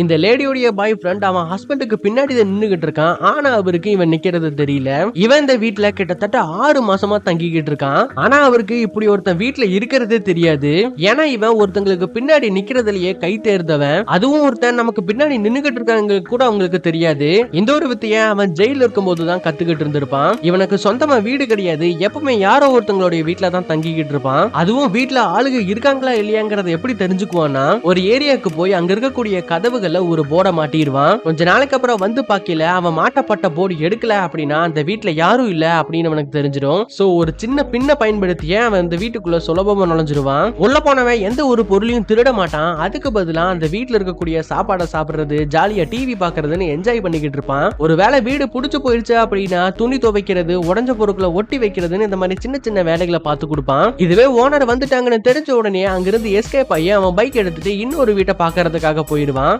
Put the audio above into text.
இந்த லேடியோடைய பாய் ஃப்ரெண்ட் அவன் ஹஸ்பண்டுக்கு பின்னாடி தான் நின்னுகிட்டு இருக்கான். ஆனா அவருக்கு இவன் நிக்கிறது தெரியல. இவன் இந்த வீட்டுல கிட்டத்தட்ட 6 மாசமா தங்கிக்கிட்டு இருக்கான். ஆனா அவருக்கு இப்படி ஒருத்தன் வீட்டுல இருக்கிறதே தெரியாது. ஏன்னா இவன் ஒருத்தங்களுக்கு பின்னாடி நிக்கிறதுலயே கை தேர்ந்தவன். அதுவும் ஒருத்தன் நமக்கு பின்னாடி நின்னுகிட்டு இருக்காங்க கூட அவங்களுக்கு தெரியாது. இந்த ஒரு வித்தைய அவன் ஜெயில இருக்கும் போதுதான் கத்துக்கிட்டு இருந்திருப்பான். இவனுக்கு சொந்தமா வீடு கிடையாது. எப்பவுமே யாரோ ஒருத்தங்களுடைய வீட்டுல தான் தங்கிக்கிட்டு இருப்பான். அதுவும் வீட்டுல ஆளுங்க இருக்காங்களா இல்லையாங்கிறத எப்படி தெரிஞ்சுக்குவான்னா, ஒரு ஏரியாவுக்கு போய் அங்க இருக்கக்கூடிய கதவு ஒரு போர்டை மாட்டிடுவான். கொஞ்ச நாளைக்கு அப்புறம் வந்து பாக்கல அவன் மாட்டப்பட்ட போர்டு எடுக்கல அப்படின்னா அந்த வீட்டுல யாரும் இல்ல அப்படின்னு அவனுக்கு தெரிஞ்சிடும். சோ ஒரு சின்ன பின்ன பயன்படுத்திய அவன் இந்த வீட்டுக்குள்ள சுலபமா நுழைஞ்சிருவான். உள்ள போனவன் எந்த ஒரு பொருளையும் திருட மாட்டான். அதுக்கு பதிலா அந்த வீட்டுல இருக்கக்கூடிய சாப்பாடை சாப்பிடுறது, ஜாலியா டிவி பாக்குறதுன்னு என்ஜாய் பண்ணிக்கிட்டு இருப்பான். ஒரு வேளை வீடு புடிச்சு போயிடுச்சு அப்படின்னா துணி துவைக்கிறது, உடஞ்ச பொருட்களை ஒட்டி வைக்கிறதுன்னு இந்த மாதிரி சின்ன சின்ன வேலைகளை பார்த்து கொடுப்பான். இதுவே ஓனர் வந்துட்டாங்கன்னு தெரிஞ்ச உடனே அங்கிருந்து எஸ்கேப் ஆகி அவன் பைக் எடுத்துட்டு இன்னொரு வீட்டை பாக்குறதுக்காக போயிடுவான்.